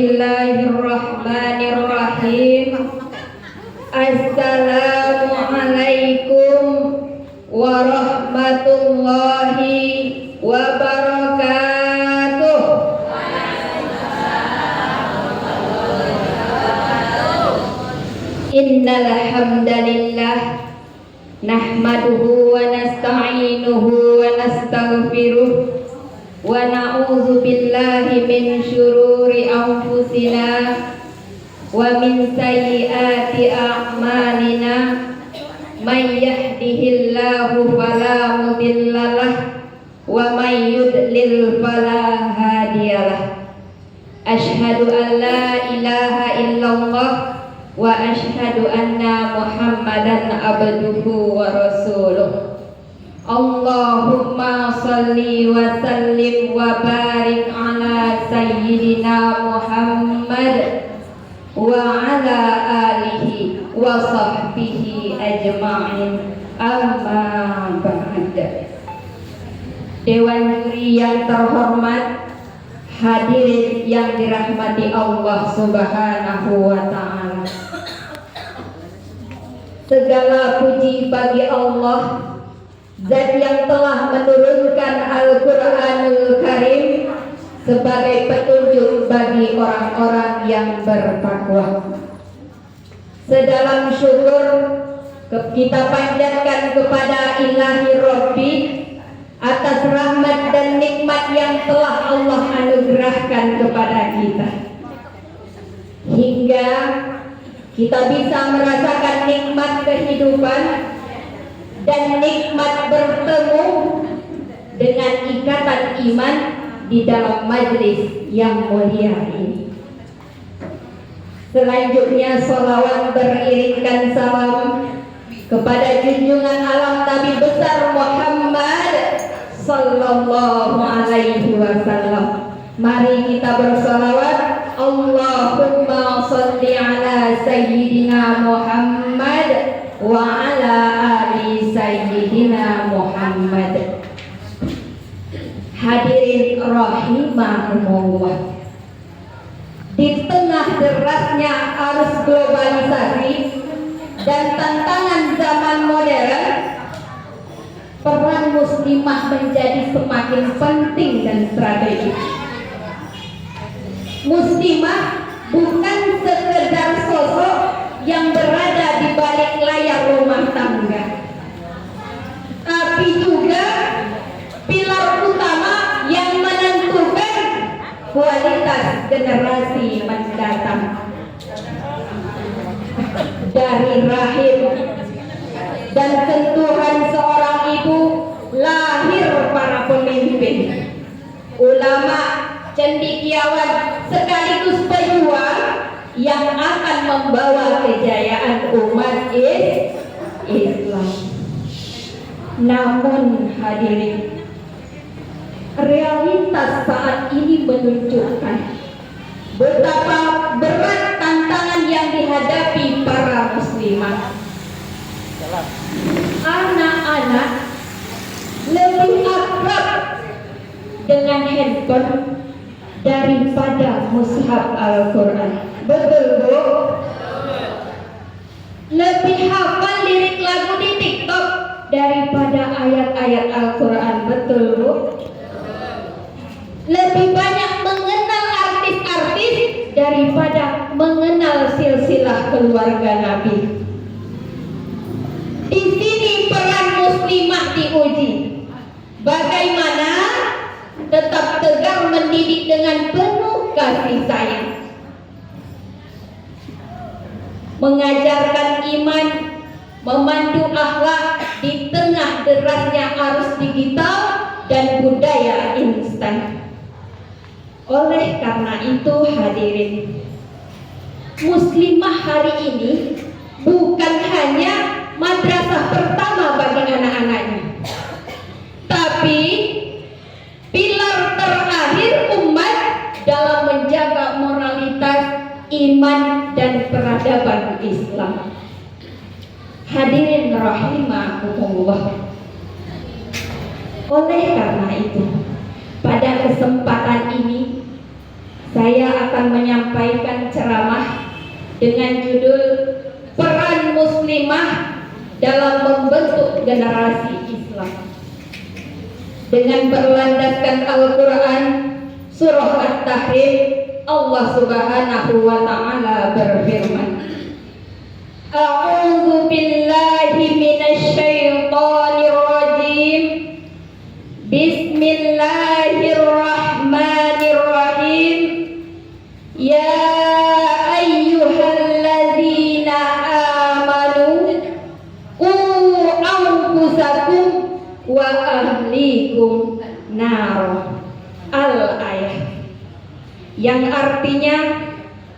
Bismillahirrahmanirrahim. Assalamualaikum warahmatullahi wabarakatuh. Innal hamdalillah nahmaduhu wa nasta'inuhu wa nastaghfiruh wa na'udzu billahi min syururi anfusina wa min sayyiati a'malina. May yahdihillahu fala mudhillalah wa may yudlil fala hadiyalah. Asyhadu an la ilaha illallah wa asyhadu anna Muhammadan abduhu wa rasuluh. Allahumma salli wa sallim wa barik ala sayyidina Muhammad wa ala alihi wa sahbihi ajma'in. Amma ba'd. Dewan juri yang terhormat, hadirin yang dirahmati Allah Subhanahu wa ta'ala. Segala puji bagi Allah, Zat yang telah menurunkan Al-Quranul Karim sebagai petunjuk bagi orang-orang yang bertakwa. Sedalam syukur kita panjatkan kepada Ilahi Rabbi atas rahmat dan nikmat yang telah Allah anugerahkan kepada kita, hingga kita bisa merasakan nikmat kehidupan dan nikmat bertemu dengan ikatan iman di dalam majlis yang mulia ini. Selanjutnya salawat beriringkan salam kepada junjungan alam Nabi besar Muhammad sallallahu alaihi wasallam. Mari kita bersalawat. Allahumma shalli ala sayyidina Muhammad wa ala ali sayyidina Muhammad. Hadirin rahimahumullah, di tengah derasnya arus globalisasi dan tantangan zaman modern, peran muslimah menjadi semakin penting dan strategis. Muslimah bukan sekedar sosok yang berada di balik layar rumah tangga, tapi juga pilar utama yang menentukan kualitas generasi mendatang. Dari rahim dan sentuhan seorang ibu lahir para pemimpin, ulama, cendekiawan, sekaligus pejuang yang akan membawa kejayaan umat Islam. Namun hadirin, realitas saat ini menunjukkan betapa berat tantangan yang dihadapi para muslimah. Anak-anak lebih akrab dengan handphone daripada mushaf Al-Quran. Betul, Bu? Lebih hafal lirik lagu di TikTok daripada ayat-ayat Al-Quran. Betul, Bu? Lebih banyak mengenal artis-artis daripada mengenal silsilah keluarga Nabi. Di sini peran muslimah diuji. Bagaimana tetap tegar mendidik dengan penuh kasih sayang, mengajarkan iman, memandu akhlak di tengah derasnya arus digital dan budaya instan. Oleh karena itu hadirin, muslimah hari ini bukan hanya madrasah pertama bagi anak-anaknya, tapi pilar terakhir umat dalam menjaga moralitas, iman, dan peradaban Islam. Hadirin rahimahumullah. Oleh karena itu, pada kesempatan ini Saya akan menyampaikan ceramah dengan judul Peran Muslimah dalam membentuk generasi Islam. Dengan berlandaskan Al-Quran Surah At-Tahrim, Allah Subhanahu wa Ta'ala berfirman, A'udzu billahi minasy syaithanir rajim. Bismillahirrahmanirrahim. Ya ayyuhalladzina amanu qu anfusakum wa ahlikum nar. Al-ayat yang artinya,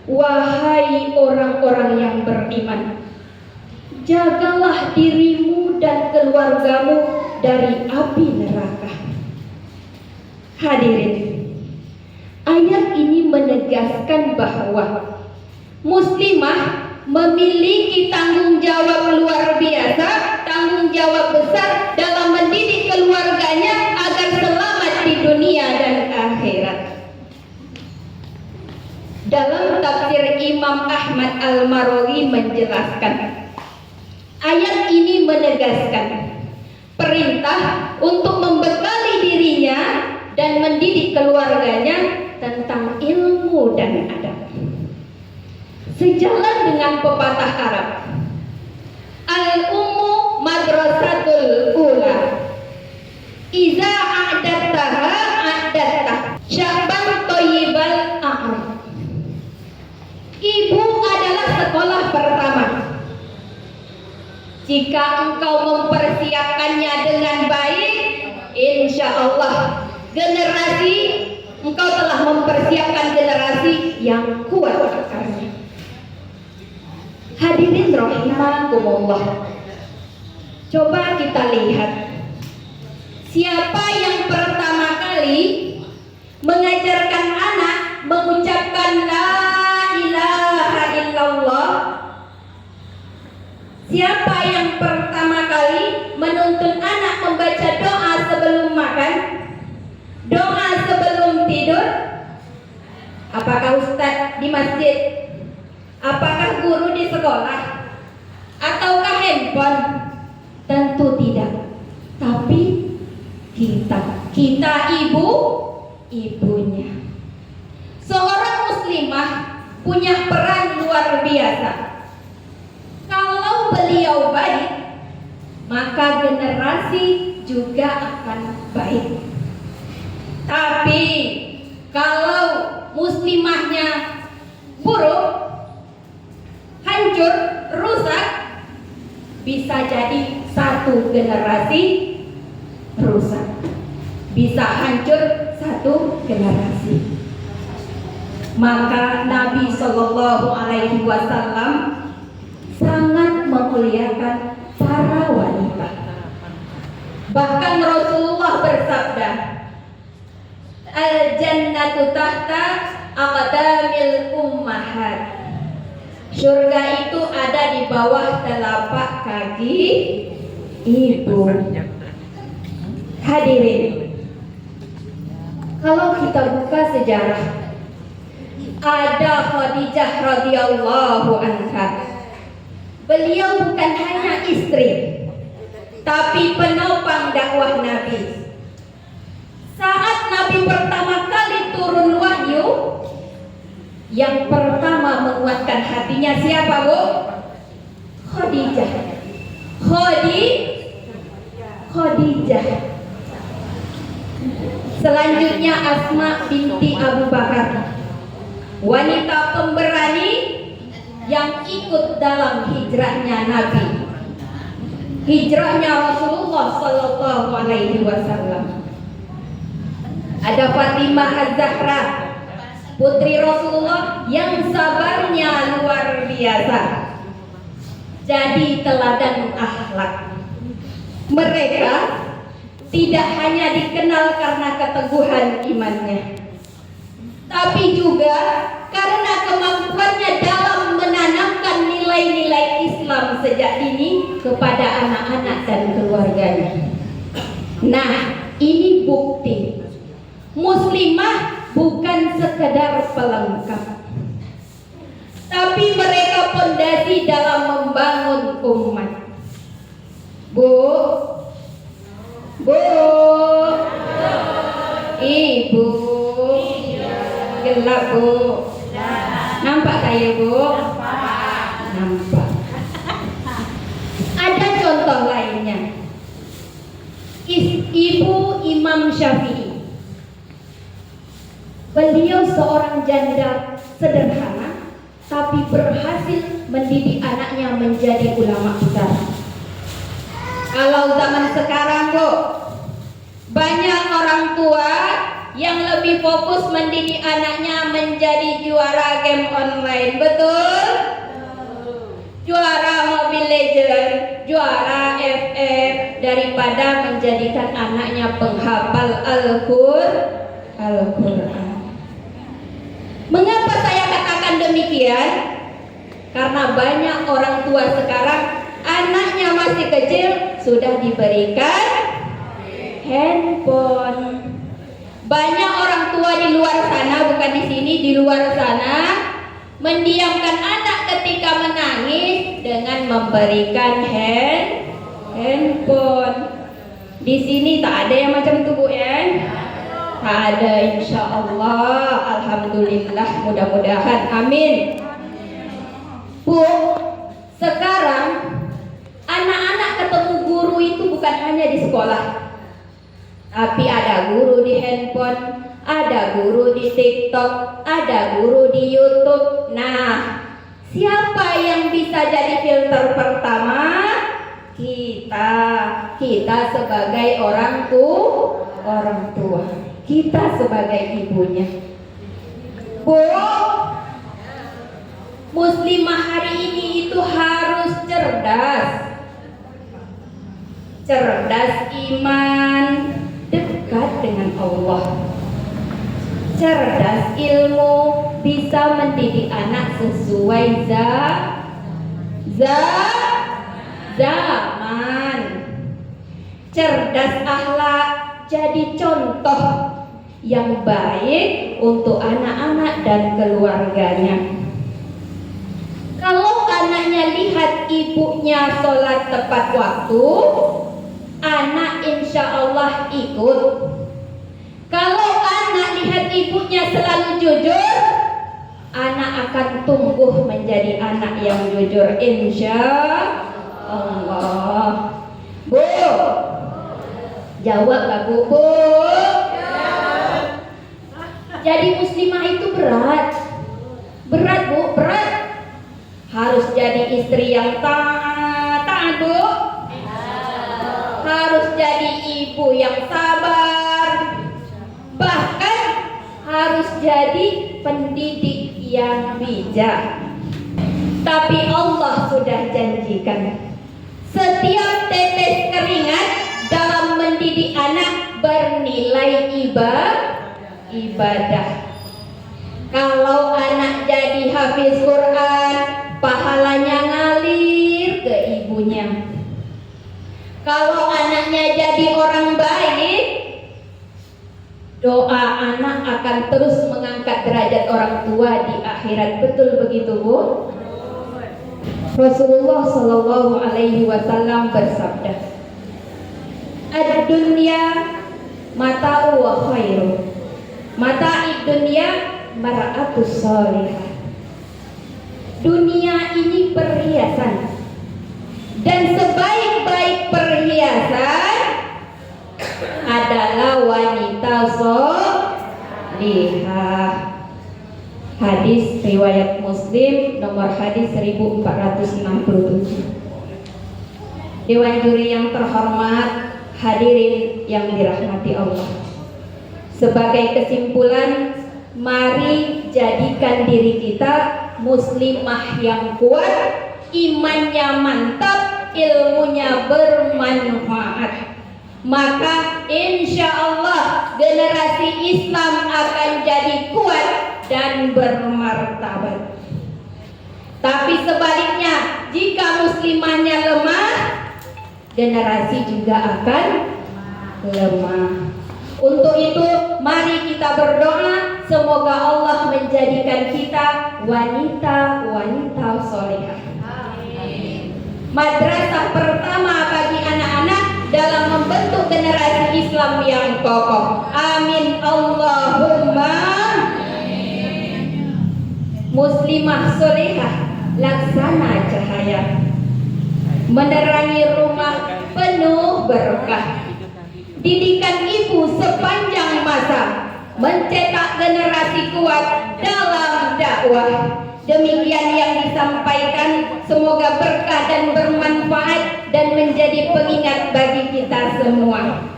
wahai orang-orang yang beriman, jagalah dirimu dan keluargamu dari api neraka. Hadirin, ayat ini menegaskan bahwa muslimah memiliki tanggung jawab luar biasa, tanggung jawab besar dalam mendidik keluarganya agar selamat di dunia dan akhirat. Dalam tafsir Imam Ahmad Al-Marwazi menjelaskan, ayat ini menegaskan perintah untuk membekali dirinya dan mendidik keluarganya tentang ilmu dan adab. Sejalan dengan pepatah Arab, al-ummu madrasatul ula, iza a'dattaha a'dattah syaban thayyibal a'raf. Ibu adalah sekolah pertama. Jika engkau mempersiapkannya dengan baik, insya Allah engkau telah mempersiapkan generasi yang kuat akarnya. Hadirin rahimakumullah, coba kita lihat siapa yang pertama kali mengajarkan anak mengucapkan la ilaha illallah. Siapa yang pertama kali menuntun anak membaca doa sebelum makan, doa sebelum tidur? Apakah ustadz di masjid? Apakah guru di sekolah? Ataukah handphone? Tentu tidak. Tapi kita ibunya. Seorang muslimah punya peran luar biasa. Kalau beliau baik, maka generasi juga akan baik. Tapi kalau muslimahnya buruk, hancur, rusak, bisa jadi satu generasi rusak, bisa hancur satu generasi. Maka Nabi Shallallahu Alaihi Wasallam sangat memuliakan para wanita. Bahkan Rasulullah bersabda, al-jannatu tahta aqdamil ummahat. Surga itu ada di bawah telapak kaki ibu. Hadirin, kalau kita buka sejarah, ada Khadijah radhiyallahu anha. Beliau bukan hanya istri, tapi penopang dakwah Nabi. Saat Nabi pertama kali turun wahyu, yang pertama menguatkan hatinya siapa, Bu? Khadijah. Khadijah. Selanjutnya Asma binti Abu Bakar, wanita pemberani yang ikut dalam hijrahnya Nabi, hijrahnya Rasulullah Sallallahu Alaihi Wasallam. Ada Fatimah Az-Zahra, putri Rasulullah yang sabarnya luar biasa, jadi teladan akhlak. Mereka tidak hanya dikenal karena keteguhan imannya, tapi juga karena kemampuannya dalam menanamkan nilai-nilai Islam sejak dini kepada anak-anak dan keluarganya. Nah, ini bukti muslimah bukan sekedar pelengkap, tapi mereka pondasi dalam membangun umat. Bu, ibu, gelap bu, nampak saya bu, nampak. Ada contoh lainnya. Ibu Imam Syafi'i. Beliau seorang janda sederhana, tapi berhasil mendidik anaknya menjadi ulama besar. Kalau zaman sekarang bu, banyak orang tua yang lebih fokus mendidik anaknya menjadi juara game online, betul? Juara Mobile Legends, juara FF, daripada menjadikan anaknya penghafal Al-Quran. Mengapa saya katakan demikian? Karena banyak orang tua sekarang anaknya masih kecil sudah diberikan handphone. Banyak orang tua di luar sana, bukan di sini, di luar sana, mendiamkan anak ketika menangis dengan memberikan handphone. Di sini tak ada yang macam itu bu ya? Tak ada, insya Allah, alhamdulillah, mudah-mudahan, amin. Bu, sekarang anak-anak ketemu guru itu bukan hanya di sekolah, tapi ada guru di handphone, ada guru di TikTok, ada guru di YouTube. Nah, siapa yang bisa jadi filter pertama? Kita sebagai orang tua, kita sebagai ibunya. Bu, muslimah hari ini itu harus cerdas iman, dekat dengan Allah, cerdas ilmu, bisa mendidik anak sesuai zaman, cerdas akhlak, jadi contoh yang baik untuk anak-anak dan keluarganya. Kalau anaknya lihat ibunya sholat tepat waktu, anak insya Allah ikut. Kalau anak lihat ibunya selalu jujur, anak akan tumbuh menjadi anak yang jujur, insya Allah. Bu, jawab gak bu? Jadi muslimah itu berat bu, berat. Harus jadi istri yang taat bu, harus jadi ibu yang sabar, bahkan harus jadi pendidik yang bijak. Tapi Allah sudah janjikan, setiap tetes keringat dalam mendidik anak bernilai ibadah. Kalau anak jadi hafiz Quran, pahalanya ngalir ke ibunya. Kalau anaknya jadi orang baik, doa anak akan terus mengangkat derajat orang tua di akhirat. Betul begitu bu? Rasulullah Shallallahu Alaihi Wasallam bersabda, "Ad-dunya mata'u wa khairu, mata'id dunya mar'atus sholihah." Dunia ini perhiasan, dan sebaik-baik perhiasan adalah wanita sholihah. Hadis riwayat Muslim, nomor hadis 1467. Dewan juri yang terhormat, hadirin yang dirahmati Allah. Sebagai kesimpulan, mari jadikan diri kita muslimah yang kuat, imannya mantap, ilmunya bermanfaat. Maka insya Allah generasi Islam akan jadi kuat dan bermartabat. Tapi sebaliknya, jika muslimahnya lemah, generasi juga akan lemah. Untuk itu mari kita berdoa Semoga Allah menjadikan kita wanita-wanita solehah. Madrasah pertama bagi anak-anak dalam membentuk generasi Islam yang kokoh. Amin Allahumma. Muslimah solehah, laksana cahaya, menerangi rumah penuh berkah. Didikan ibu sepanjang masa, mencetak generasi kuat dalam dakwah. Demikian yang disampaikan, semoga berkah dan bermanfaat dan menjadi pengingat bagi kita semua.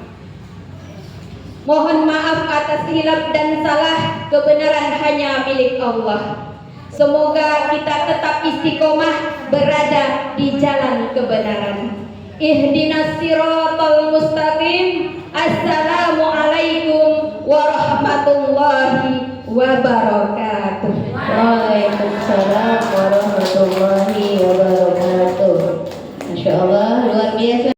Mohon maaf atas hilaf dan salah, kebenaran hanya milik Allah. Semoga kita tetap istiqomah berada di jalan kebenaran. Ihdinas siratal mustaqim. Assalamualaikum warahmatullahi wabarakatuh. Waalaikumsalam warahmatullahi wabarakatuh. Masya Allah, luar biasa.